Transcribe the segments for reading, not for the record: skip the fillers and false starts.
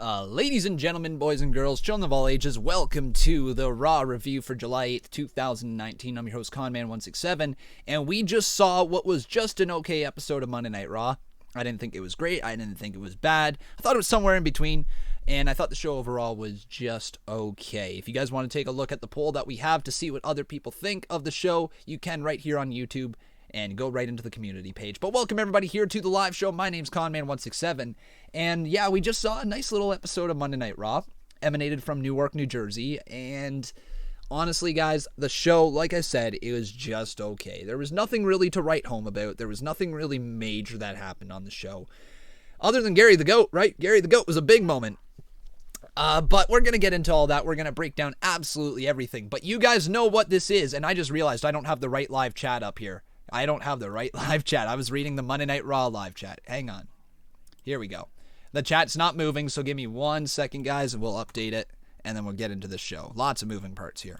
Ladies and gentlemen, boys and girls, children of all ages, welcome to the Raw review for July 8th, 2019. I'm your host, Conman167, and we just saw what was just an okay episode of Monday Night Raw. I didn't think it was great. I didn't think it was bad. I thought it was somewhere in between, and I thought the show overall was just okay. If you guys want to take a look at the poll that we have to see what other people think of the show, you can right here on YouTube and go right into the community page. But welcome everybody here to the live show. My name's Conman167, and yeah, we just saw a nice little episode of Monday Night Raw, emanated from Newark, New Jersey, and honestly, guys, the show, like I said, it was just okay. There was nothing really to write home about. There was nothing really major that happened on the show, other than Gary the Goat, right? Gary the Goat was a big moment. But we're going to get into all that. We're going to break down absolutely everything. But you guys know what this is, and I just realized I don't have the right live chat up here. I don't have the right live chat. I was reading the Monday Night Raw live chat. Hang on. Here we go. The chat's not moving, so give me 1 second, guys, and we'll update it, and then we'll get into the show. Lots of moving parts here.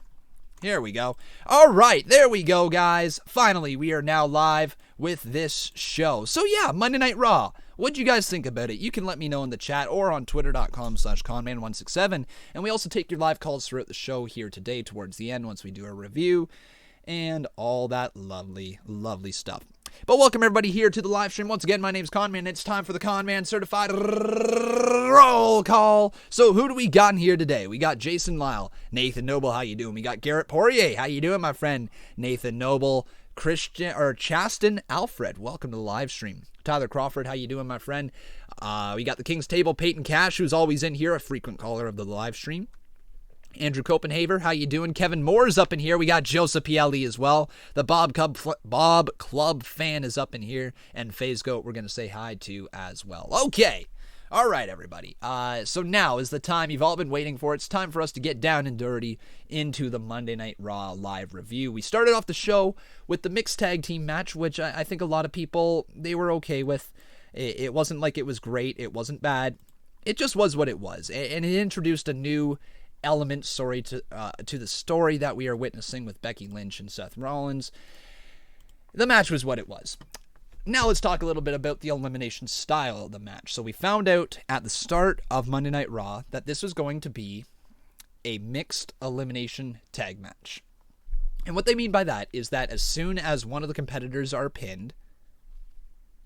Here we go. All right, there we go, guys. Finally, we are now live with this show. So yeah, Monday Night Raw. What'd you guys think about it? You can let me know in the chat or on twitter.com/conman167. And we also take your live calls throughout the show here today towards the end once we do a review and all that lovely, lovely stuff. But welcome everybody here to the live stream. Once again, my name's Conman. It's time for the Conman Certified Roll Call. So who do we got in here today? We got Jason Lyle, Nathan Noble. How you doing? We got Garrett Poirier. How you doing, my friend? Nathan Noble, Chaston Alfred. Welcome to the live stream. Tyler Crawford. How you doing, my friend? We got the King's Table, Peyton Cash, who's always in here, a frequent caller of the live stream. Andrew Copenhaver, how you doing? Kevin Moore's up in here. We got Joseph Pielli as well. The Bob Club fan is up in here. And FaZe Goat we're going to say hi to as well. Okay. All right, everybody. So now is the time you've all been waiting for. It's time for us to get down and dirty into the Monday Night Raw live review. We started off the show with the mixed tag team match, which I think a lot of people, they were okay with. It wasn't like it was great. It wasn't bad. It just was what it was. And it introduced a new element, to the story that we are witnessing with Becky Lynch and Seth Rollins. The match was what it was. Now let's talk a little bit about the elimination style of the match. So we found out at the start of Monday Night Raw that this was going to be a mixed elimination tag match. And what they mean by that is that as soon as one of the competitors are pinned,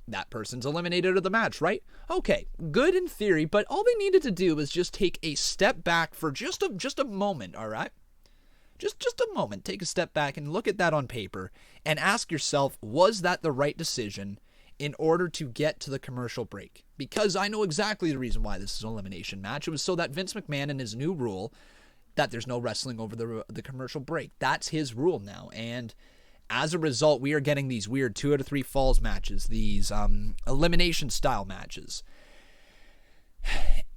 that person's eliminated out of the match, right? Okay, good in theory, but all they needed to do was just take a step back for just a moment, all right? Just a moment. Take a step back and look at that on paper and ask yourself, was that the right decision in order to get to the commercial break? Because I know exactly the reason why this is an elimination match. It was so that Vince McMahon and his new rule that there's no wrestling over the commercial break. That's his rule now, and as a result, we are getting these weird 2 out of 3 falls matches, these elimination style matches.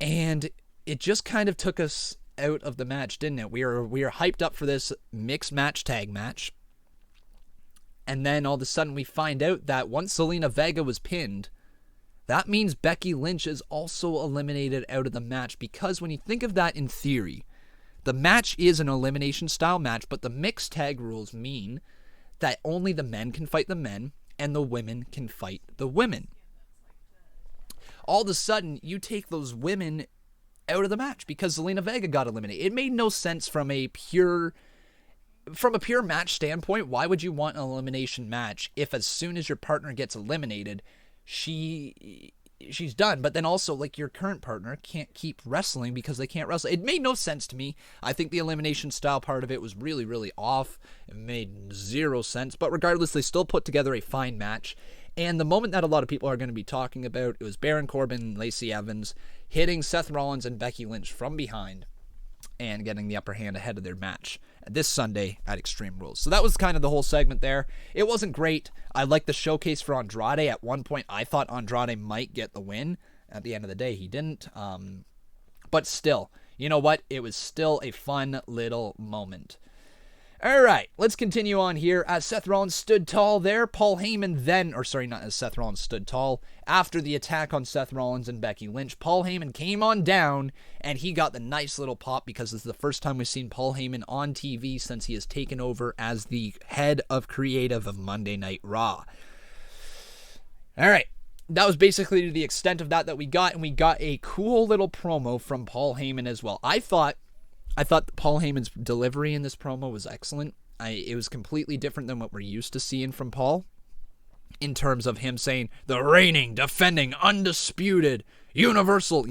And it just kind of took us out of the match, didn't it? We are hyped up for this mixed match tag match. And then all of a sudden we find out that once Zelina Vega was pinned, that means Becky Lynch is also eliminated out of the match, because when you think of that in theory, the match is an elimination style match, but the mixed tag rules mean that only the men can fight the men and the women can fight the women. All of a sudden, you take those women out of the match because Zelina Vega got eliminated. It made no sense from a pure match standpoint. Why would you want an elimination match if as soon as your partner gets eliminated, she's done? But then also, like, your current partner can't keep wrestling because they can't wrestle. It made no sense to me. I think the elimination style part of it was really, really off. It made zero sense. But regardless, they still put together a fine match. And the moment that a lot of people are going to be talking about, it was Baron Corbin and Lacey Evans hitting Seth Rollins and Becky Lynch from behind and getting the upper hand ahead of their match this Sunday at Extreme Rules. So that was kind of the whole segment there. It wasn't great. I liked the showcase for Andrade. At one point, I thought Andrade might get the win. At the end of the day, he didn't. But still, you know what? It was still a fun little moment. All right, let's continue on here. As Seth Rollins stood tall there, Paul Heyman then, or sorry, not as Seth Rollins stood tall, after the attack on Seth Rollins and Becky Lynch, Paul Heyman came on down, and he got the nice little pop because this is the first time we've seen Paul Heyman on TV since he has taken over as the head of creative of Monday Night Raw. All right, that was basically the extent of that we got, and we got a cool little promo from Paul Heyman as well. I thought Paul Heyman's delivery in this promo was excellent. It was completely different than what we're used to seeing from Paul, in terms of him saying, the reigning, defending, undisputed, universal,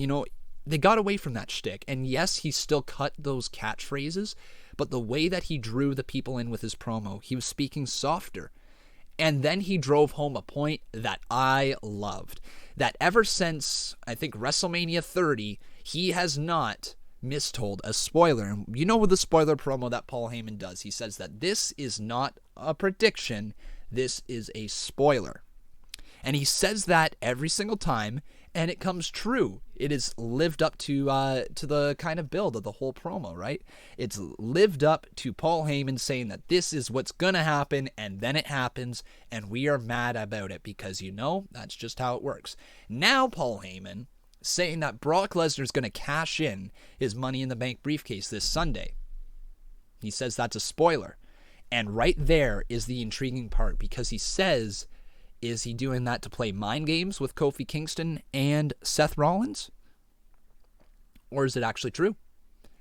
they got away from that shtick. And yes, he still cut those catchphrases, but the way that he drew the people in with his promo, he was speaking softer. And then he drove home a point that I loved. That ever since, I think, WrestleMania 30, he has not mistold a spoiler. And you know with the spoiler promo that Paul Heyman does, he says that this is not a prediction, this is a spoiler. And he says that every single time, and it comes true. It is lived up to the kind of build of the whole promo, right? It's lived up to Paul Heyman saying that this is what's going to happen, and then it happens, and we are mad about it because, that's just how it works. Now Paul Heyman saying that Brock Lesnar is going to cash in his Money in the Bank briefcase this Sunday. He says that's a spoiler. And right there is the intriguing part, because he says, is he doing that to play mind games with Kofi Kingston and Seth Rollins? Or is it actually true?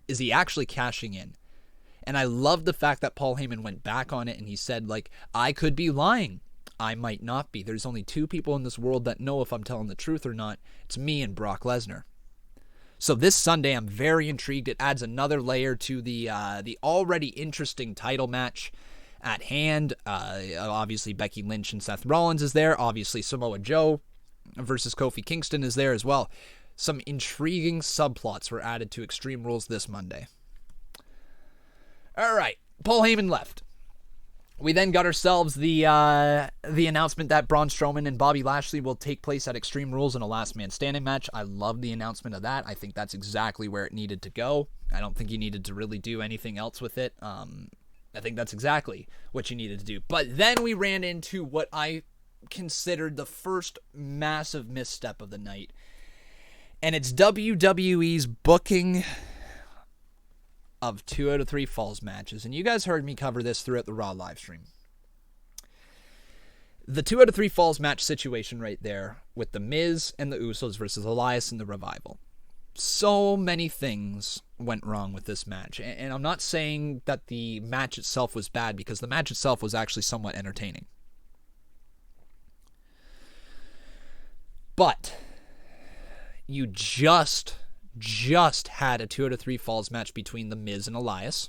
Is he actually cashing in? And I love the fact that Paul Heyman went back on it and he said, I could be lying. I might not be. There's only two people in this world that know if I'm telling the truth or not. It's me and Brock Lesnar. So this Sunday, I'm very intrigued. It adds another layer to the already interesting title match at hand. Obviously, Becky Lynch and Seth Rollins is there. Obviously, Samoa Joe versus Kofi Kingston is there as well. Some intriguing subplots were added to Extreme Rules this Monday. All right, Paul Heyman left. We then got ourselves the announcement that Braun Strowman and Bobby Lashley will take place at Extreme Rules in a last man standing match. I love the announcement of that. I think that's exactly where it needed to go. I don't think you needed to really do anything else with it. I think that's exactly what you needed to do. But then we ran into what I considered the first massive misstep of the night. And it's WWE's booking of 2 out of 3 Falls matches. And you guys heard me cover this throughout the Raw live stream. The 2 out of 3 Falls match situation right there with The Miz and the Usos versus Elias and the Revival. So many things went wrong with this match. And I'm not saying that the match itself was bad, because the match itself was actually somewhat entertaining. But you just had a 2 out of 3 Falls match between The Miz and Elias.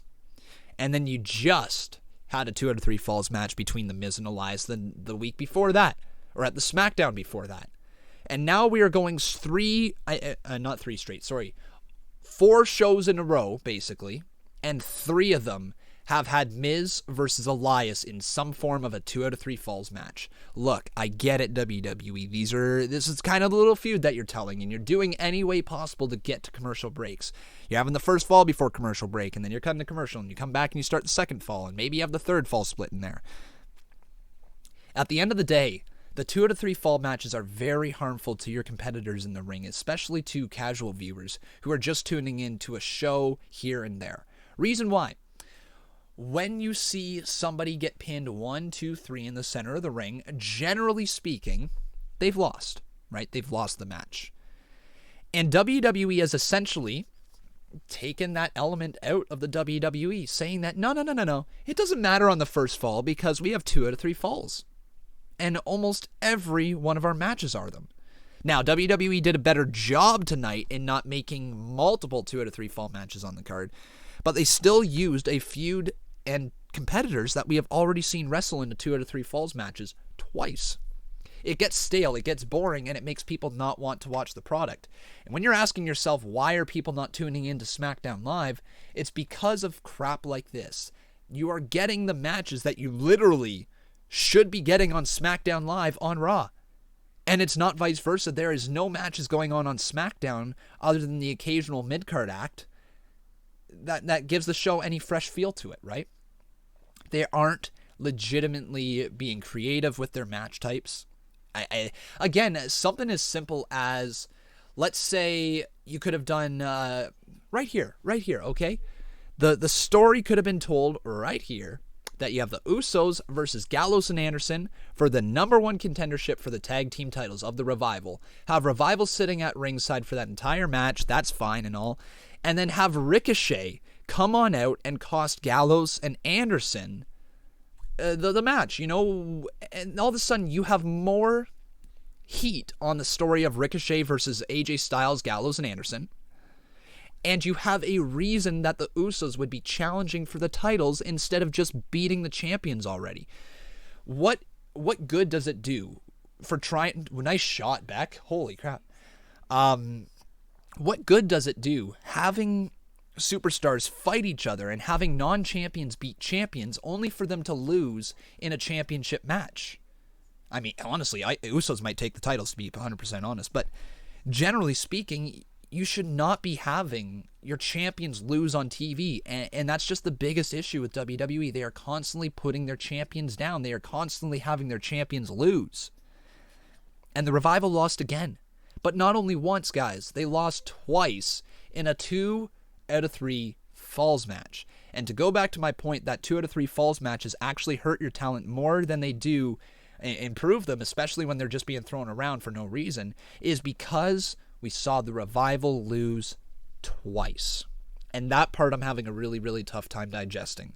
And then you just had a 2 out of 3 Falls match between The Miz and Elias the week before that, or at the SmackDown before that. And now we are going 4 shows in a row, basically, and 3 of them have had Miz versus Elias in some form of a 2 out of 3 Falls match. Look, I get it, WWE. This is kind of the little feud that you're telling, and you're doing any way possible to get to commercial breaks. You're having the first fall before commercial break, and then you're cutting the commercial, and you come back and you start the second fall, and maybe you have the third fall split in there. At the end of the day, the 2 out of 3 fall matches are very harmful to your competitors in the ring, especially to casual viewers who are just tuning in to a show here and there. Reason why? When you see somebody get pinned 1, 2, 3 in the center of the ring, generally speaking, they've lost, right? They've lost the match. And WWE has essentially taken that element out of the WWE, saying that no. It doesn't matter on the first fall because we have 2 out of 3 falls. And almost every one of our matches are them. Now, WWE did a better job tonight in not making multiple 2 out of 3 fall matches on the card, but they still used a feud and competitors that we have already seen wrestle into 2 out of 3 falls matches twice. It gets stale, it gets boring, and it makes people not want to watch the product. And when you're asking yourself, why are people not tuning in to SmackDown Live? It's because of crap like this. You are getting the matches that you literally should be getting on SmackDown Live on Raw. And it's not vice versa. There is no matches going on SmackDown other than the occasional mid-card act that gives the show any fresh feel to it, right? They aren't legitimately being creative with their match types. Again, something as simple as, let's say you could have done right here, okay? The story could have been told right here that you have the Usos versus Gallows and Anderson for the number one contendership for the tag team titles of the Revival. Have Revival sitting at ringside for that entire match. That's fine and all. And then have Ricochet come on out and cost Gallows and Anderson the match, and all of a sudden you have more heat on the story of Ricochet versus AJ Styles, Gallows, and Anderson, and you have a reason that the Usos would be challenging for the titles instead of just beating the champions already. What good does it do for trying... Nice shot, Beck. Holy crap. What good does it do having superstars fight each other and having non-champions beat champions only for them to lose in a championship match? I mean, honestly, Usos might take the titles, to be 100% honest, but generally speaking, you should not be having your champions lose on TV, and that's just the biggest issue with WWE. They are constantly putting their champions down. They are constantly having their champions lose. And the Revival lost again. But not only once, guys. They lost twice in a 2 out of 3 falls match. And to go back to my point that 2 out of 3 falls matches actually hurt your talent more than they do improve them, especially when they're just being thrown around for no reason, is because we saw the Revival lose twice. And that part I'm having a really, really tough time digesting.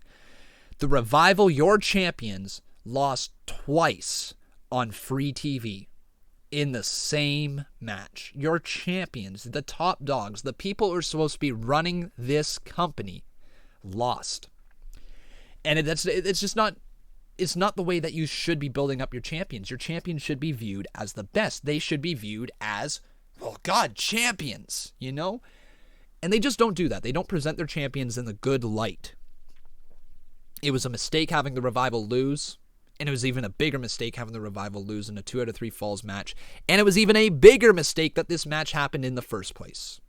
The Revival, your champions, lost twice on free TV in the same match. Your champions, the top dogs, the people who are supposed to be running this company, lost. And it's just not... It's not the way that you should be building up your champions. Your champions should be viewed as the best. They should be viewed as, oh God, champions, And they just don't do that. They don't present their champions in the good light. It was a mistake having the Revival lose, and it was even a bigger mistake having the Revival lose in a 2 out of 3 falls match, and it was even a bigger mistake that this match happened in the first place.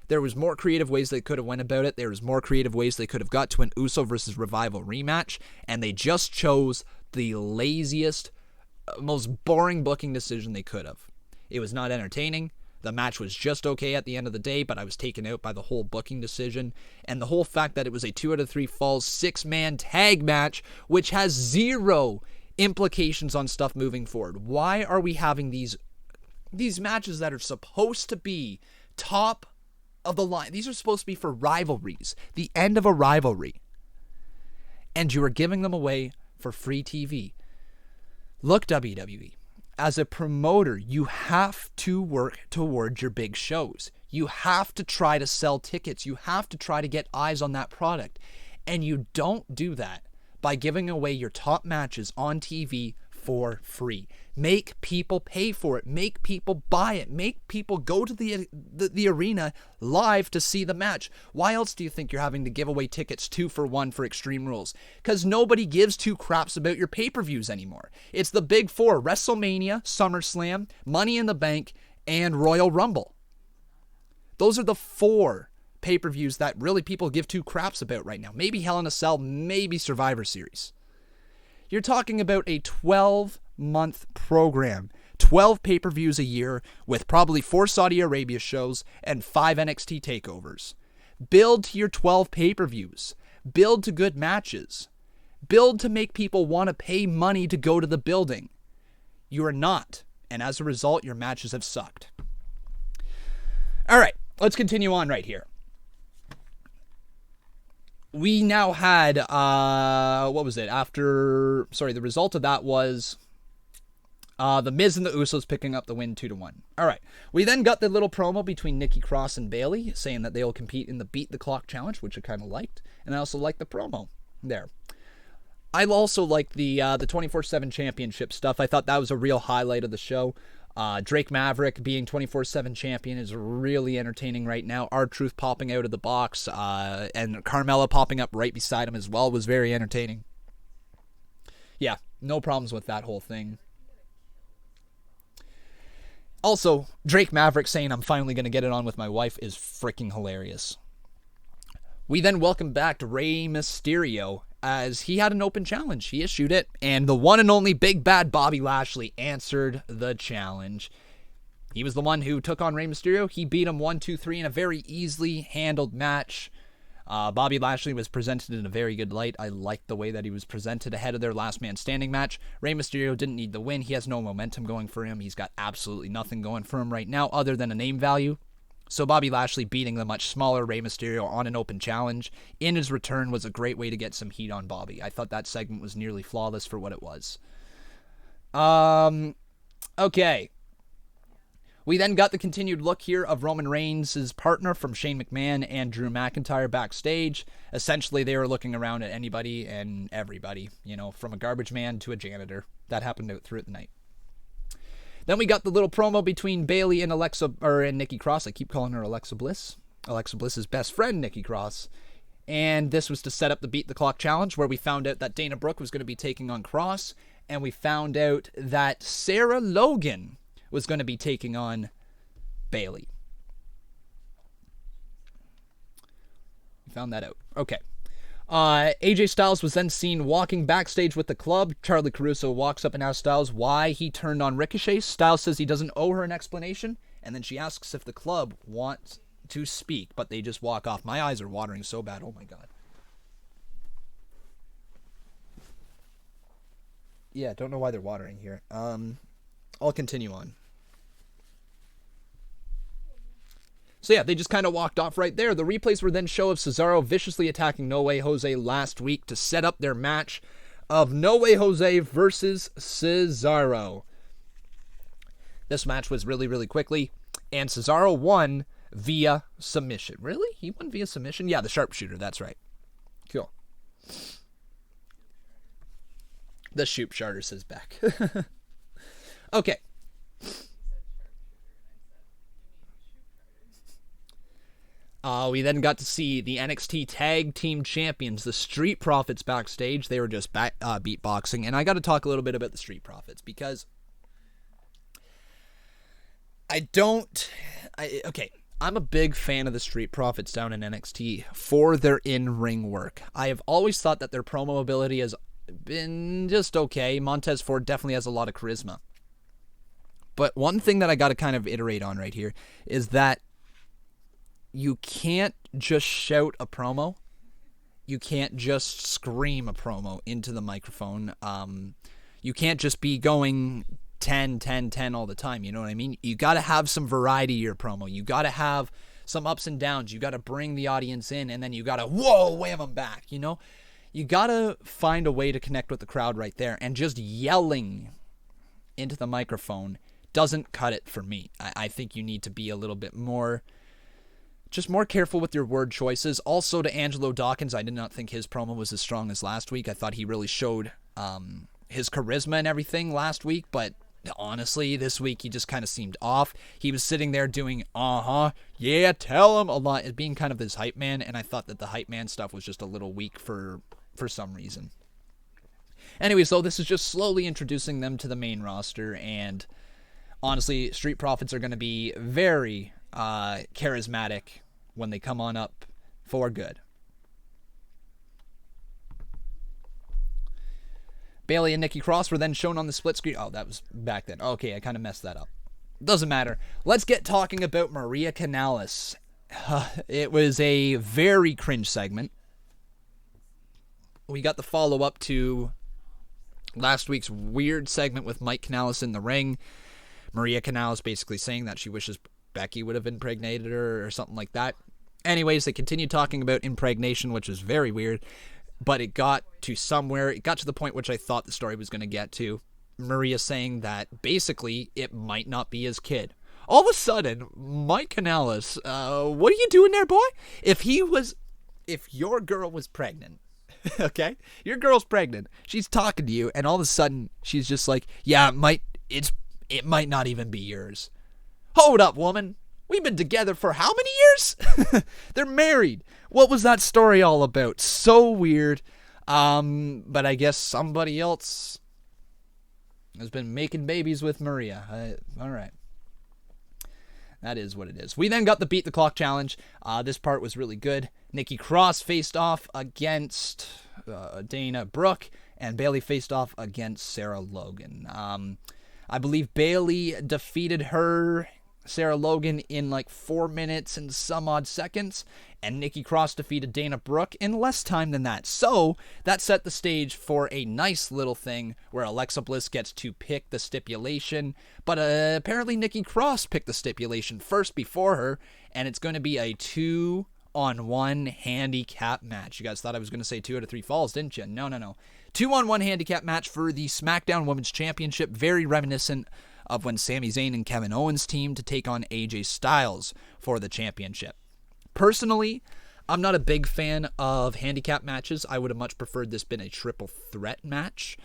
There was more creative ways they could have went about it. There was more creative ways they could have got to an Uso versus Revival rematch, and they just chose the laziest, most boring booking decision they could have. It was not entertaining. The match was just okay at the end of the day, but I was taken out by the whole booking decision, and the whole fact that it was a 2 out of 3 falls 6-man tag match, which has zero implications on stuff moving forward. Why are we having these matches that are supposed to be top of the line? These are supposed to be for rivalries, the end of a rivalry, and you are giving them away for free TV. Look, WWE, as a promoter, you have to work towards your big shows. You have to try to sell tickets. You have to try to get eyes on that product, and you don't do that by giving away your top matches on TV for free. Make people pay for it. Make people buy it. Make people go to the arena live to see the match. Why else do you think you're having to give away tickets 2 for 1 for Extreme Rules? Because nobody gives 2 craps about your pay-per-views anymore. It's the big 4: WrestleMania, SummerSlam, Money in the Bank, and Royal Rumble. Those are the 4 pay-per-views that really people give 2 craps about right now. Maybe Hell in a Cell, maybe Survivor Series. You're talking about a 12-month program, 12 pay-per-views a year with probably 4 Saudi Arabia shows and 5 NXT takeovers. Build to your 12 pay-per-views. Build to good matches. Build to make people want to pay money to go to the building. You are not, and as a result, your matches have sucked. All right, let's continue on right here. We now had, what was it? The result of that was The Miz and the Usos picking up the win 2-1. All right. We then got the little promo between Nikki Cross and Bayley saying that they will compete in the Beat the Clock Challenge, which I kind of liked. And I also liked the promo there. I also liked the 24/7 championship stuff. I thought that was a real highlight of the show. Drake Maverick being 24/7 champion is really entertaining right now. R-Truth popping out of the box and Carmella popping up right beside him as well was very entertaining. Yeah, no problems with that whole thing. Also, Drake Maverick saying I'm finally going to get it on with my wife is freaking hilarious. We then welcome back to Rey Mysterio as he had an open challenge. He issued it, and the one and only big bad Bobby Lashley answered the challenge. He was the one who took on Rey Mysterio. He beat him 1-2-3 in a very easily handled match. Bobby Lashley was presented in a very good light. I liked the way that he was presented ahead of their last man standing match. Rey Mysterio didn't need the win. He has no momentum going for him. He's got absolutely nothing going for him right now other than a name value. So Bobby Lashley beating the much smaller Rey Mysterio on an open challenge in his return was a great way to get some heat on Bobby. I thought that segment was nearly flawless for what it was. Okay. We then got the continued look here of Roman Reigns' partner from Shane McMahon and Drew McIntyre backstage. Essentially, they were looking around at anybody and everybody, from a garbage man to a janitor. That happened throughout the night. Then we got the little promo between Bayley and Nikki Cross. I keep calling her Alexa Bliss. Alexa Bliss's best friend, Nikki Cross. And this was to set up the Beat the Clock challenge, where we found out that Dana Brooke was going to be taking on Cross. And we found out that Sarah Logan was going to be taking on Bayley. We found that out. Okay. AJ Styles was then seen walking backstage with the club. Charlie Caruso walks up and asks Styles why he turned on Ricochet. Styles says he doesn't owe her an explanation. And then she asks if the club wants to speak, but they just walk off. My eyes are watering so bad. Oh my God. Yeah, don't know why they're watering here. I'll continue on. So yeah, they just kind of walked off right there. The replays were then show of Cesaro viciously attacking No Way Jose last week to set up their match of No Way Jose versus Cesaro. This match was really, really quickly, and Cesaro won via submission. Really? He won via submission? Yeah, the sharpshooter, that's right. Cool. The Shoop Charter says back. Okay. We then got to see the NXT Tag Team Champions, the Street Profits, backstage. They were just beatboxing. And I got to talk a little bit about the Street Profits because I'm a big fan of the Street Profits down in NXT for their in-ring work. I have always thought that their promo ability has been just okay. Montez Ford definitely has a lot of charisma. But one thing that I got to kind of iterate on right here is that you can't just shout a promo. You can't just scream a promo into the microphone. You can't just be going 10, 10, 10 all the time. You know what I mean? You got to have some variety to your promo. You got to have some ups and downs. You got to bring the audience in, and then you got to, wham them back, You got to find a way to connect with the crowd right there, and just yelling into the microphone doesn't cut it for me. I think you need to be a little bit more careful with your word choices. Also, to Angelo Dawkins, I did not think his promo was as strong as last week. I thought he really showed his charisma and everything last week, but honestly, this week he just kind of seemed off. He was sitting there doing, yeah, tell him a lot, as being kind of this hype man, and I thought that the hype man stuff was just a little weak for some reason. Anyway, so this is just slowly introducing them to the main roster, and honestly, Street Profits are going to be very charismatic when they come on up for good. Bayley and Nikki Cross were then shown on the split screen. Oh, that was back then. Okay, I kind of messed that up. Doesn't matter. Let's get talking about Maria Kanellis. It was a very cringe segment. We got the follow-up to last week's weird segment with Mike Kanellis in the ring. Maria Kanellis basically saying that she wishes Becky would have impregnated her or something like that. Anyways, they continued talking about impregnation, which was very weird. But it got to the point which I thought the story was going to get to. Maria saying that basically it might not be his kid. All of a sudden, Mike Kanellis, what are you doing there, boy? If your girl was pregnant, okay? Your girl's pregnant. She's talking to you, and all of a sudden she's just like, yeah, it might not even be yours. Hold up, woman. We've been together for how many years? They're married. What was that story all about? So weird. But I guess somebody else has been making babies with Maria. All right. That is what it is. We then got the Beat the Clock challenge. This part was really good. Nikki Cross faced off against Dana Brooke, and Bayley faced off against Sarah Logan. I believe Bayley defeated her Sarah Logan in like 4 minutes and some odd seconds, and Nikki Cross defeated Dana Brooke in less time than that. So that set the stage for a nice little thing where Alexa Bliss gets to pick the stipulation, but apparently Nikki Cross picked the stipulation first before her, and it's going to be a 2-on-1 handicap match. You guys thought I was going to say 2 out of 3 falls, didn't you? No. 2-on-1 handicap match for the SmackDown Women's Championship, very reminiscent of when Sami Zayn and Kevin Owens teamed to take on AJ Styles for the championship. Personally, I'm not a big fan of handicap matches. I would have much preferred this been a triple threat match,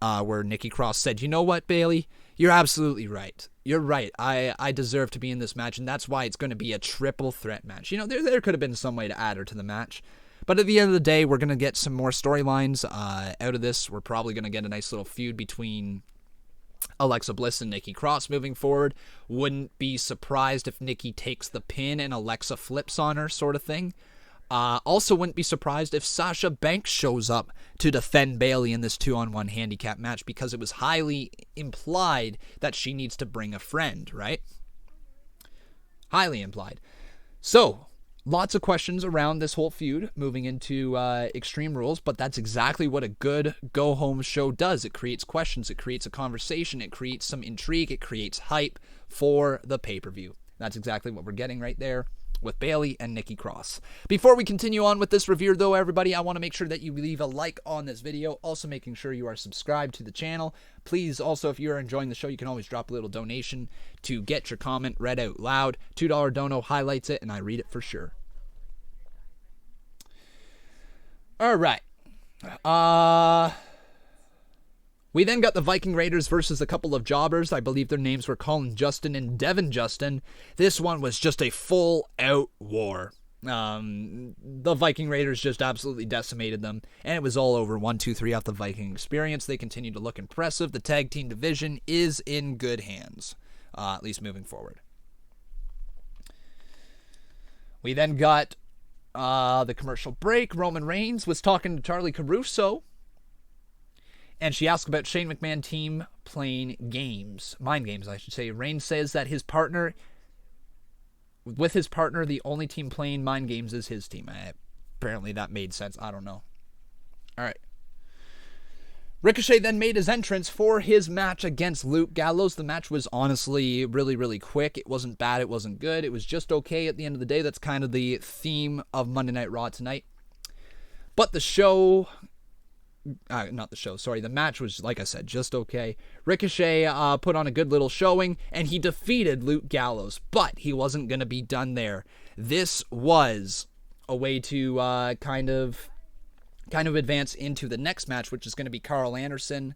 where Nikki Cross said, you know what, Bayley? You're absolutely right. You're right. I deserve to be in this match, and that's why it's going to be a triple threat match. You know, there could have been some way to add her to the match. But at the end of the day, we're going to get some more storylines out of this. We're probably going to get a nice little feud between Alexa Bliss and Nikki Cross moving forward. Wouldn't be surprised if Nikki takes the pin and Alexa flips on her, sort of thing. Also wouldn't be surprised if Sasha Banks shows up to defend Bayley in this 2-on-1 handicap match, because it was highly implied that she needs to bring a friend, right? Highly implied. So, lots of questions around this whole feud moving into Extreme Rules, but that's exactly what a good go-home show does. It creates questions, it creates a conversation, it creates some intrigue, it creates hype for the pay-per-view. That's exactly what we're getting right there with Bayley and Nikki Cross. Before we continue on with this review, though, everybody, I want to make sure that you leave a like on this video, also making sure you are subscribed to the channel. Please, also, if you are enjoying the show, you can always drop a little donation to get your comment read out loud. $2 dono highlights it, and I read it for sure. All right. We then got the Viking Raiders versus a couple of jobbers. I believe their names were Colin Justin and Devin Justin. This one was just a full-out war. The Viking Raiders just absolutely decimated them, and it was all over 1, 2, 3 off the Viking experience. They continue to look impressive. The tag team division is in good hands, at least moving forward. We then got the commercial break. Roman Reigns was talking to Charlie Caruso, and she asked about Shane McMahon team playing games. Mind games, I should say. Reigns says that with his partner, the only team playing mind games is his team. Apparently that made sense. I don't know. All right. Ricochet then made his entrance for his match against Luke Gallows. The match was honestly really, really quick. It wasn't bad. It wasn't good. It was just okay at the end of the day. That's kind of the theme of Monday Night Raw tonight. But the show... the match was, like I said, just okay. Ricochet put on a good little showing, and he defeated Luke Gallows, but he wasn't going to be done there. This was a way to kind of advance into the next match, which is going to be Carl Anderson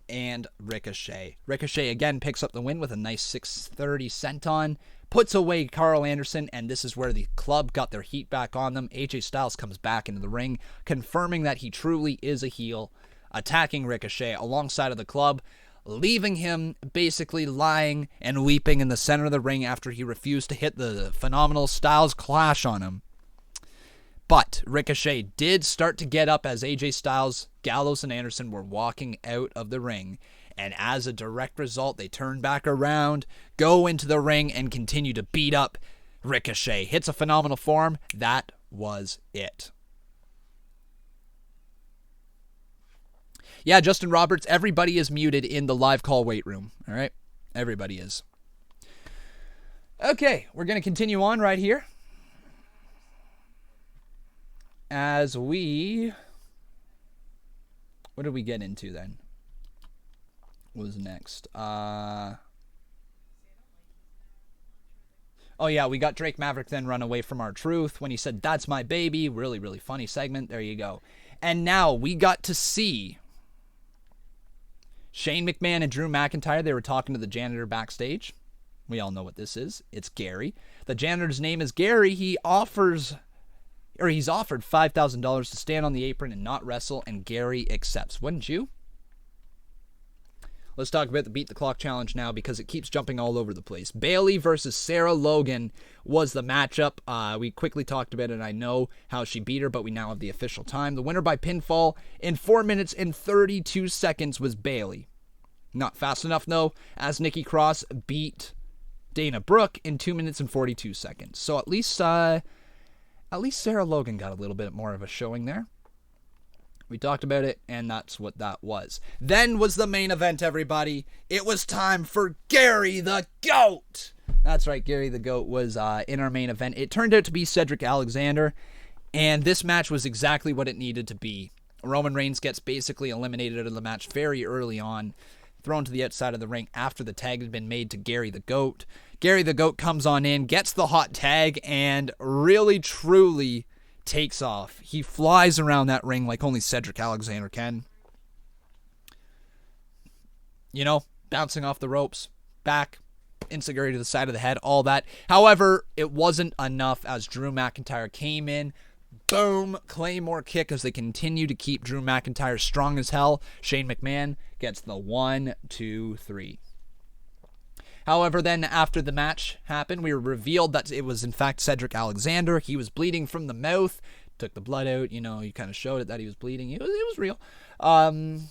and Ricochet. Ricochet again picks up the win with a nice 630 senton, puts away Carl Anderson, and this is where the club got their heat back on them. AJ Styles comes back into the ring, confirming that he truly is a heel, attacking Ricochet alongside of the club, leaving him basically lying and weeping in the center of the ring after he refused to hit the phenomenal Styles Clash on him. But Ricochet did start to get up as AJ Styles, Gallows, and Anderson were walking out of the ring. And as a direct result, they turn back around, go into the ring, and continue to beat up Ricochet. Hits a phenomenal form. That was it. Yeah, Justin Roberts, everybody is muted in the live call weight room. All right? Everybody is. Okay, we're going to continue on right here. As we... What did we get into then? What was next? Oh yeah, we got Drake Maverick then run away from R-Truth when he said, "That's my baby." Really, really funny segment. There you go. And now we got to see Shane McMahon and Drew McIntyre. They were talking to the janitor backstage. We all know what this is. It's Gary. The janitor's name is Gary. He's offered $5,000 to stand on the apron and not wrestle, and Gary accepts. Wouldn't you? Let's talk about the Beat the Clock Challenge now, because it keeps jumping all over the place. Bayley versus Sarah Logan was the matchup. We quickly talked about it. I know how she beat her, but we now have the official time. The winner by pinfall in 4 minutes and 32 seconds was Bayley. Not fast enough, though, as Nikki Cross beat Dana Brooke in 2 minutes and 42 seconds. So at least Sarah Logan got a little bit more of a showing there. We talked about it, and that's what that was. Then was the main event, everybody. It was time for Gary the GOAT. That's right, Gary the GOAT was in our main event. It turned out to be Cedric Alexander, and this match was exactly what it needed to be. Roman Reigns gets basically eliminated out of the match very early on, thrown to the outside of the ring after the tag had been made to Gary the GOAT. Gary the GOAT comes on in, gets the hot tag, and really, truly takes off. He flies around that ring like only Cedric Alexander can. You know, bouncing off the ropes, back, insecurity to the side of the head, all that. However, it wasn't enough as Drew McIntyre came in. Boom, Claymore kick as they continue to keep Drew McIntyre strong as hell. Shane McMahon gets the 1, 2, 3. However, then after the match happened, we were revealed that it was in fact Cedric Alexander. He was bleeding from the mouth, took the blood out, you know, he kind of showed it that he was bleeding. It was real. And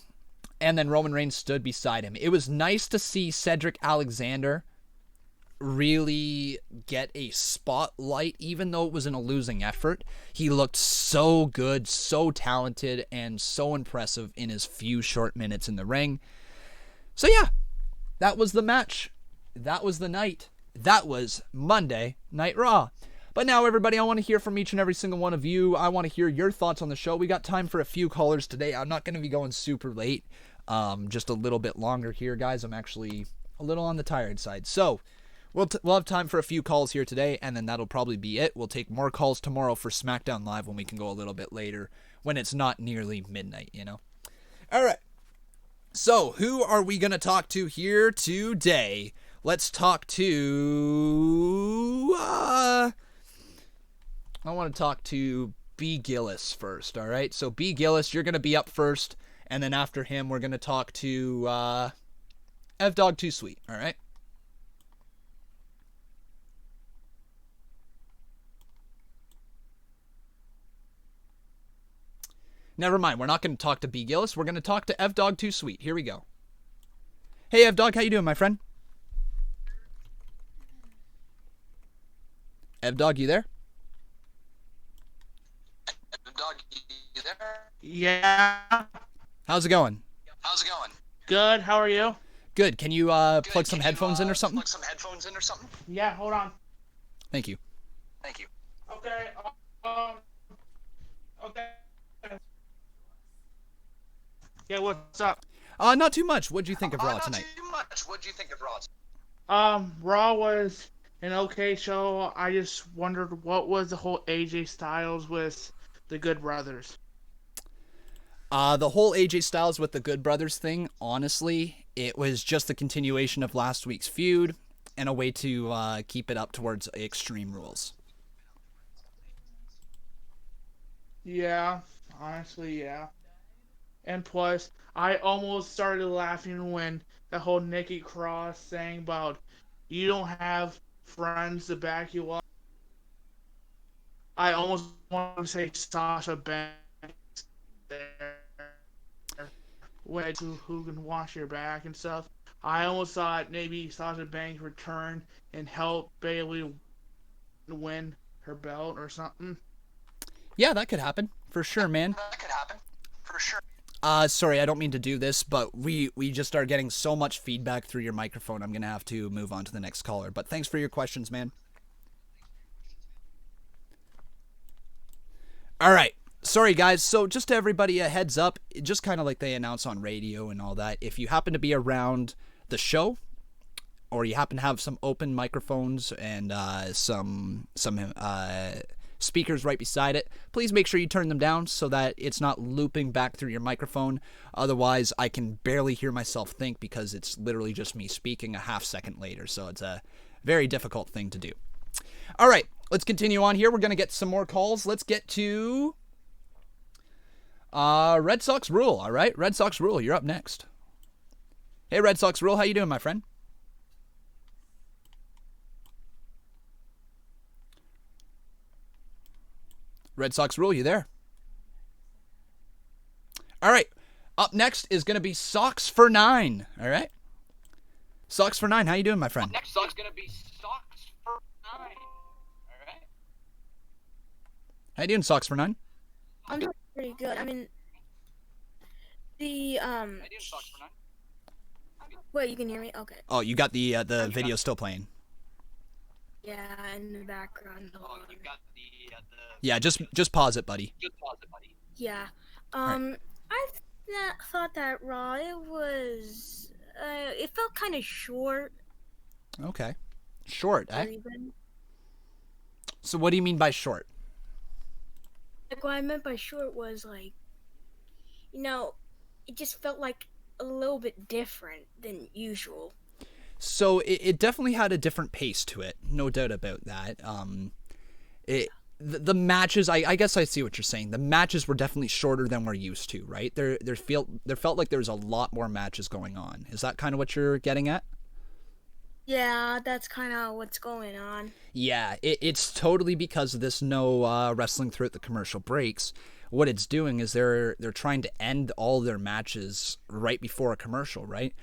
then Roman Reigns stood beside him. It was nice to see Cedric Alexander really get a spotlight, even though it was in a losing effort. He looked so good, so talented, and so impressive in his few short minutes in the ring. So yeah, that was the match. That was the night. That was Monday Night Raw. But now, everybody, I want to hear from each and every single one of you. I want to hear your thoughts on the show. We got time for a few callers today. I'm not going to be going super late. Just a little bit longer here, guys. I'm actually a little on the tired side. So we'll have time for a few calls here today, and then that'll probably be it. We'll take more calls tomorrow for SmackDown Live when we can go a little bit later, when it's not nearly midnight, you know? All right. So who are we going to talk to here today? Let's talk to, I want to talk to B. Gillis first, all right? So B. Gillis, you're going to be up first, and then after him, we're going to talk to F-Dog Too Sweet, all right? Never mind, we're not going to talk to B. Gillis. We're going to talk to F-Dog Too Sweet. Here we go. Hey, F-Dog, how you doing, my friend? F-Dog, you there? F-Dog, you there? Yeah. How's it going? Good. How are you? Good. Can you plug some headphones in or something? Yeah. Hold on. Thank you. Okay. Okay. Yeah. What's up? Not too much. What'd you think of Raw tonight? Raw was an okay show. I just wondered what was the whole AJ Styles with the Good Brothers. The whole AJ Styles with the Good Brothers thing, honestly, it was just the continuation of last week's feud and a way to keep it up towards Extreme Rules. Yeah, honestly, yeah. And plus, I almost started laughing when the whole Nikki Cross saying about you don't have friends to back you up. I almost want to say Sasha Banks there. Who can watch your back and stuff. I almost thought maybe Sasha Banks return and help Bayley win her belt or something. Yeah, that could happen. For sure, man. Sorry, I don't mean to do this, but we just are getting so much feedback through your microphone. I'm going to have to move on to the next caller. But thanks for your questions, man. All right. Sorry, guys. So just to everybody, a heads up, just kind of like they announce on radio and all that, if you happen to be around the show or you happen to have some open microphones and some speakers right beside it, please make sure you turn them down so that it's not looping back through your microphone. Otherwise, I can barely hear myself think because it's literally just me speaking a half second later. So it's a very difficult thing to do. All right, let's continue on here. We're going to get some more calls. Let's get to Red Sox Rule. All right, Red Sox Rule, you're up next. Hey, Red Sox Rule, how you doing, my friend? Red Sox Rule, you there? All right. Up next is going to be Socks for 9. All right. Socks for 9, how you doing, my friend? Next song's gonna be How you doing, Socks for Nine? I'm doing pretty good. I mean, the wait, you can hear me? Okay. Oh, you got the video still playing. Yeah, in the background. Yeah, just pause it, buddy. Yeah. Right. I thought that Raw, it felt kind of short. Okay. Short, eh? Even. So what do you mean by short? Like, what I meant by short was, like, it just felt like a little bit different than usual. So it definitely had a different pace to it, no doubt about that. The matches, I guess I see what you're saying. The matches were definitely shorter than we're used to, right? There felt like there was a lot more matches going on. Is that kind of what you're getting at? Yeah, that's kind of what's going on. Yeah, it's totally because of this no wrestling throughout the commercial breaks. What it's doing is they're trying to end all their matches right before a commercial, right?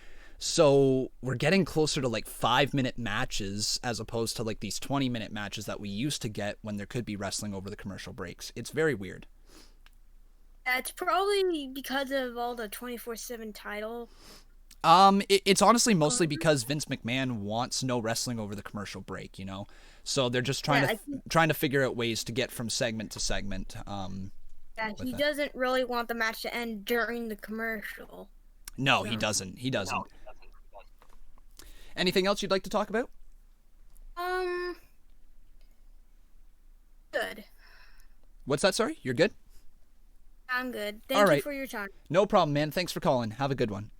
So we're getting closer to like 5-minute matches as opposed to like these 20-minute matches that we used to get when there could be wrestling over the commercial breaks. It's very weird. It's probably because of all the 24/7 title. It's honestly mostly because Vince McMahon wants no wrestling over the commercial break, you know? So they're just trying to figure out ways to get from segment to segment. Yeah, he doesn't really want the match to end during the commercial. No, he doesn't. He doesn't. Anything else you'd like to talk about? Good. What's that, sorry? You're good? I'm good. Thank you for your time. No problem, man. Thanks for calling. Have a good one.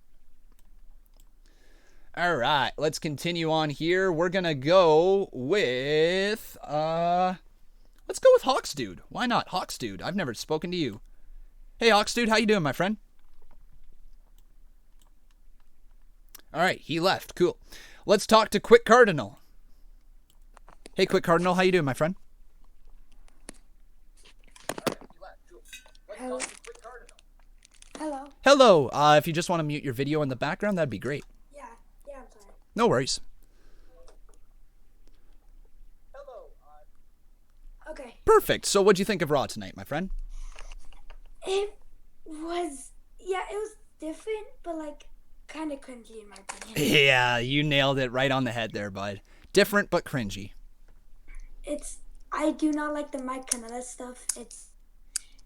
All right, let's continue on here. We're going to go with, let's go with Hawks Dude. Why not? Hawks Dude. I've never spoken to you. Hey, Hawks Dude. How you doing, my friend? All right, he left. Cool. Let's talk to Quick Cardinal. Hey, Quick Cardinal. How you doing, my friend? Hello. Hello. Hello. If you just want to mute your video in the background, that'd be great. Yeah, I'm sorry. No worries. Okay. Perfect. So what'd you think of Raw tonight, my friend? It was different, but like kind of cringy in my opinion. Yeah, you nailed it right on the head there, bud. Different but cringy. I do not like the Mike Canella stuff.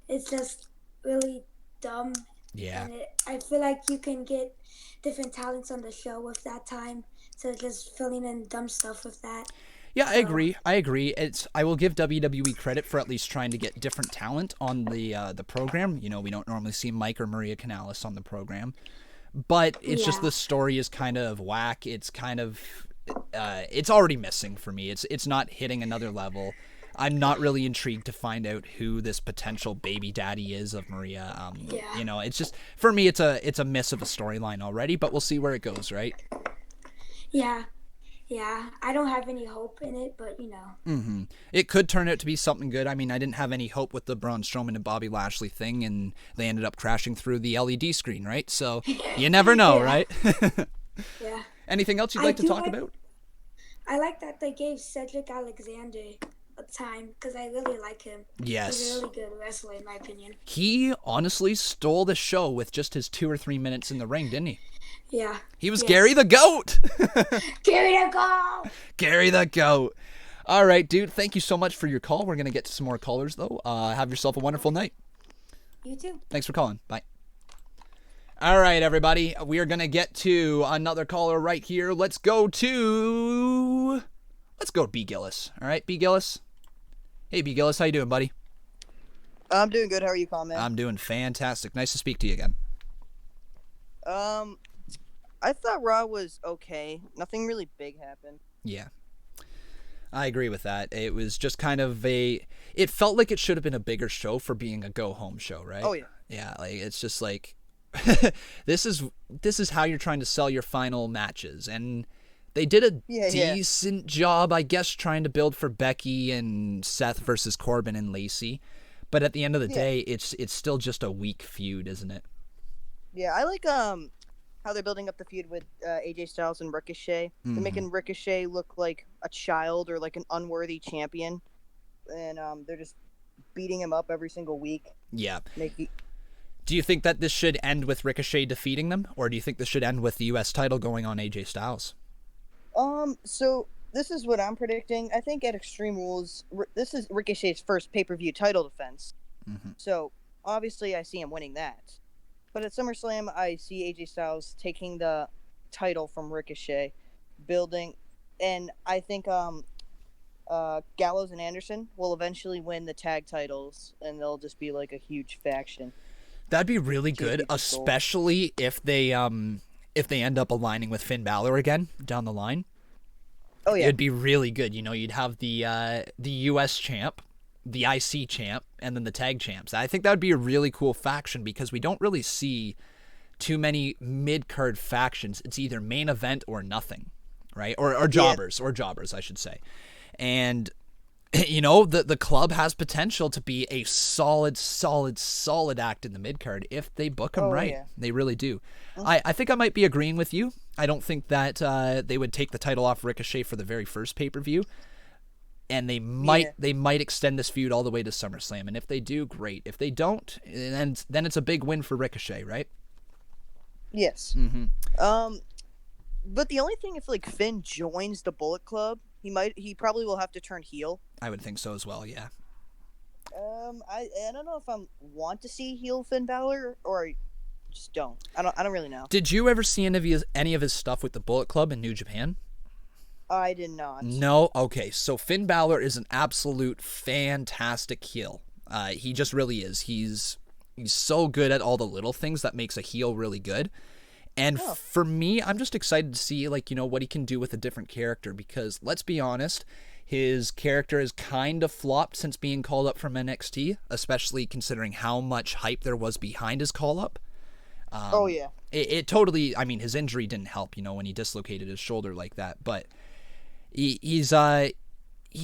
It's just really dumb. Yeah. And I feel like you can get different talents on the show with that time. So just filling in dumb stuff with that. Yeah, I agree. I will give WWE credit for at least trying to get different talent on the program. You know, we don't normally see Mike or Maria Kanellis on the program. But it's just the story is kind of whack. It's kind of it's already missing for me. It's not hitting another level. I'm not really intrigued to find out who this potential baby daddy is of Maria. You know, it's just for me it's a miss of a storyline already, but we'll see where it goes, right? Yeah. Yeah, I don't have any hope in it, but you know. It could turn out to be something good. I mean, I didn't have any hope with the Braun Strowman and Bobby Lashley thing, and they ended up crashing through the LED screen, right? So you never know, right? Yeah. Anything else you'd like to talk about? I like that they gave Cedric Alexander a time because I really like him. Yes. He's a really good wrestler, in my opinion. He honestly stole the show with just his 2 or 3 minutes in the ring, didn't he? Yeah. He was Gary the Goat. Gary the Goat. Gary the Goat. All right, dude. Thank you so much for your call. We're going to get to some more callers, though. Have yourself a wonderful night. You too. Thanks for calling. Bye. All right, everybody. We are going to get to another caller right here. Let's go to B. Gillis. All right, B. Gillis. Hey, B. Gillis. How you doing, buddy? I'm doing good. How are you, Conman? I'm doing fantastic. Nice to speak to you again. I thought Raw was okay. Nothing really big happened. Yeah. I agree with that. It was just kind of it felt like it should have been a bigger show for being a go-home show, right? Oh, yeah. Yeah, like it's just like this is how you're trying to sell your final matches, and they did a decent job, I guess, trying to build for Becky and Seth versus Corbin and Lacey. But at the end of the day, it's still just a weak feud, isn't it? Yeah, I like how they're building up the feud with AJ Styles and Ricochet. Mhm. They're making Ricochet look like a child or like an unworthy champion, and they're just beating him up every single week. Yeah. Making... Do you think that this should end with Ricochet defeating them, or do you think this should end with the U.S. title going on AJ Styles? So this is what I'm predicting. I think at Extreme Rules, this is Ricochet's first pay-per-view title defense. Mm-hmm. So obviously, I see him winning that. But at SummerSlam, I see AJ Styles taking the title from Ricochet, building, and I think Gallows and Anderson will eventually win the tag titles, and they'll just be like a huge faction. That'd be really good, especially if they end up aligning with Finn Balor again down the line. Oh yeah, it'd be really good. You'd have the U.S. champ, the IC champ, and then the tag champs. I think that would be a really cool faction because we don't really see too many mid-card factions. It's either main event or nothing, right? Or jobbers, I should say. And the club has potential to be a solid act in the mid-card if they book them right. Yeah. They really do. I think I might be agreeing with you. I don't think that they would take the title off Ricochet for the very first pay-per-view. And they might extend this feud all the way to SummerSlam. And if they do, great. If they don't, then it's a big win for Ricochet, right? Yes. Mm-hmm. But the only thing, if like Finn joins the Bullet Club, he probably will have to turn heel. I would think so as well, yeah. I don't know if I want to see heel Finn Balor or I just don't. I don't really know. Did you ever see any of his stuff with the Bullet Club in New Japan? I did not. No? Okay, so Finn Balor is an absolute fantastic heel. He just really is. He's so good at all the little things that makes a heel really good. And for me, I'm just excited to see what he can do with a different character because let's be honest, his character has kind of flopped since being called up from NXT, especially considering how much hype there was behind his call up. It totally, his injury didn't help, when he dislocated his shoulder like that, but he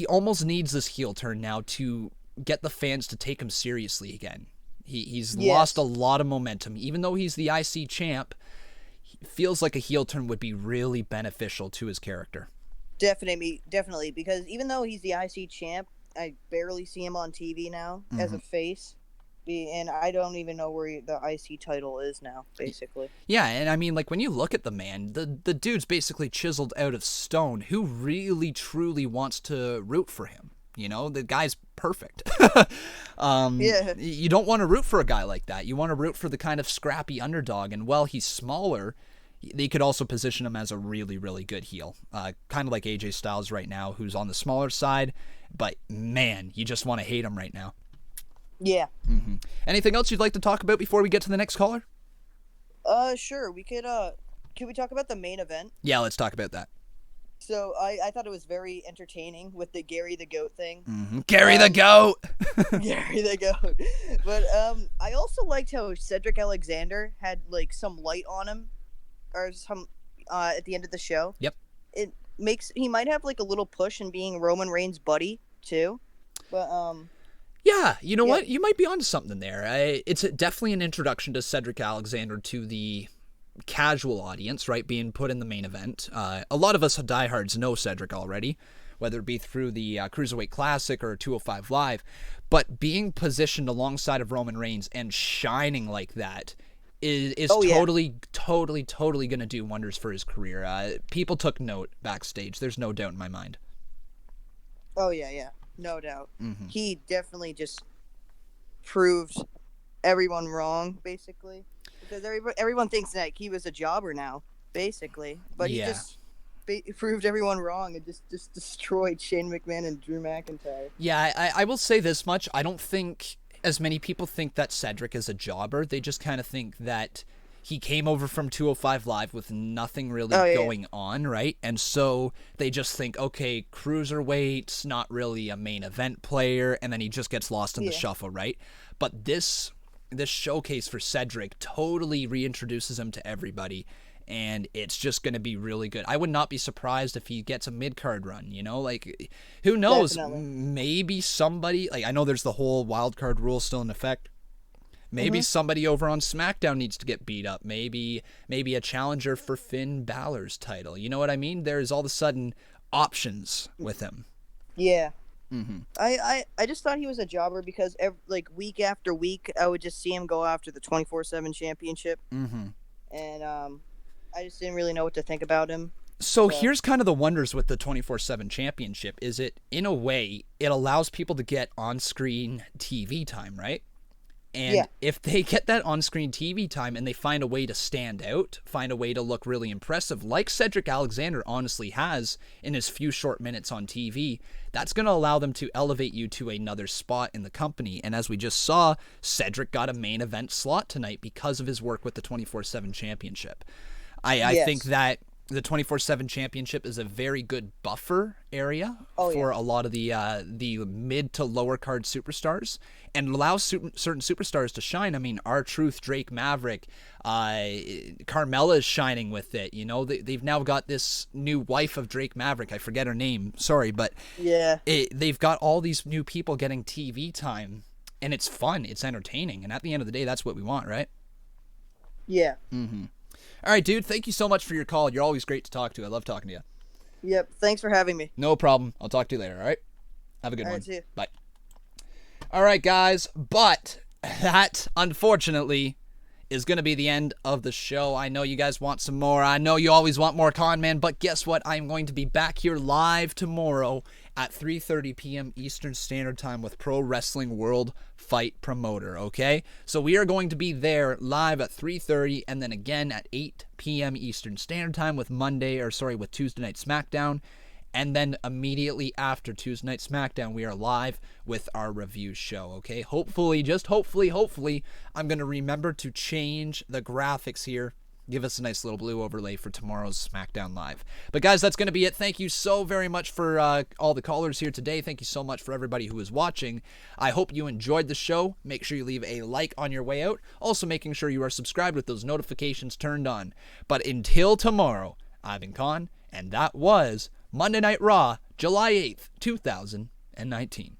almost needs this heel turn now to get the fans to take him seriously again. He's lost a lot of momentum, even though he's the IC champ. Feels like a heel turn would be really beneficial to his character. Definitely, because even though he's the IC champ, I barely see him on TV now as a face, and I don't even know where the IC title is now, basically. Yeah, and when you look at the man, the dude's basically chiseled out of stone. Who really, truly wants to root for him? The guy's perfect. You don't want to root for a guy like that. You want to root for the kind of scrappy underdog. And while he's smaller, they could also position him as a really, really good heel. Kind of like AJ Styles right now, who's on the smaller side. But, man, you just want to hate him right now. Yeah. Mm-hmm. Anything else you'd like to talk about before we get to the next caller? Sure. We could we talk about the main event? Yeah, let's talk about that. So I thought it was very entertaining with the Gary the Goat thing. Mm-hmm. Gary the Goat! Gary the Goat. But I also liked how Cedric Alexander had some light on him, or some at the end of the show. Yep. He might have a little push in being Roman Reigns' buddy too, but Yeah, what? You might be onto something there. It's definitely an introduction to Cedric Alexander to the casual audience, right, being put in the main event. A lot of us diehards know Cedric already, whether it be through the Cruiserweight Classic or 205 Live, but being positioned alongside of Roman Reigns and shining like that is totally going to do wonders for his career. People took note backstage. There's no doubt in my mind. Oh, yeah. No doubt. Mm-hmm. He definitely just proved everyone wrong, basically. Because everyone thinks that he was a jobber now, basically. But he just proved everyone wrong and just destroyed Shane McMahon and Drew McIntyre. Yeah, I will say this much. I don't think as many people think that Cedric is a jobber. They just kind of think that he came over from 205 Live with nothing really going on, right? And so they just think, okay, Cruiserweight's not really a main event player, and then he just gets lost in the shuffle, right? But this showcase for Cedric totally reintroduces him to everybody, and it's just going to be really good. I would not be surprised if he gets a mid-card run, who knows? Definitely. Maybe somebody, I know there's the whole wild card rule still in effect. Maybe somebody over on SmackDown needs to get beat up. Maybe a challenger for Finn Balor's title. You know what I mean? There's all of a sudden options with him. Yeah. Mm-hmm. I just thought he was a jobber because week after week I would just see him go after the 24/7 championship. Mm-hmm. And I just didn't really know what to think about him. So here's kind of the wonders with the 24/7 championship is it, in a way, it allows people to get on-screen TV time, right? And if they get that on-screen TV time and they find a way to stand out, find a way to look really impressive, like Cedric Alexander honestly has in his few short minutes on TV, that's going to allow them to elevate you to another spot in the company. And as we just saw, Cedric got a main event slot tonight because of his work with the 24/7 championship. I think that the 24/7 championship is a very good buffer area for a lot of the mid to lower card superstars and allows certain superstars to shine. I mean, R-Truth, Drake Maverick, Carmella is shining with it. You know, they've now got this new wife of Drake Maverick. I forget her name. Sorry, but they've got all these new people getting TV time, and it's fun. It's entertaining. And at the end of the day, that's what we want, right? Yeah. Mm-hmm. All right, dude, thank you so much for your call. You're always great to talk to. I love talking to you. Yep, thanks for having me. No problem. I'll talk to you later, all right? Have a good one. See you. Bye. All right, guys, but that, unfortunately, is going to be the end of the show. I know you guys want some more. I know you always want more Conman, but guess what? I'm going to be back here live tomorrow at 3:30 p.m. Eastern Standard Time with Pro Wrestling World Fight Promoter, okay? So we are going to be there live at 3:30 and then again at 8 p.m. Eastern Standard Time with Tuesday Night SmackDown. And then immediately after Tuesday Night SmackDown, we are live with our review show, okay? Hopefully, just hopefully, I'm going to remember to change the graphics here. Give us a nice little blue overlay for tomorrow's SmackDown Live. But guys, that's going to be it. Thank you so very much for all the callers here today. Thank you so much for everybody who is watching. I hope you enjoyed the show. Make sure you leave a like on your way out. Also making sure you are subscribed with those notifications turned on. But until tomorrow, I've been Con, and that was Monday Night Raw, July 8th, 2019.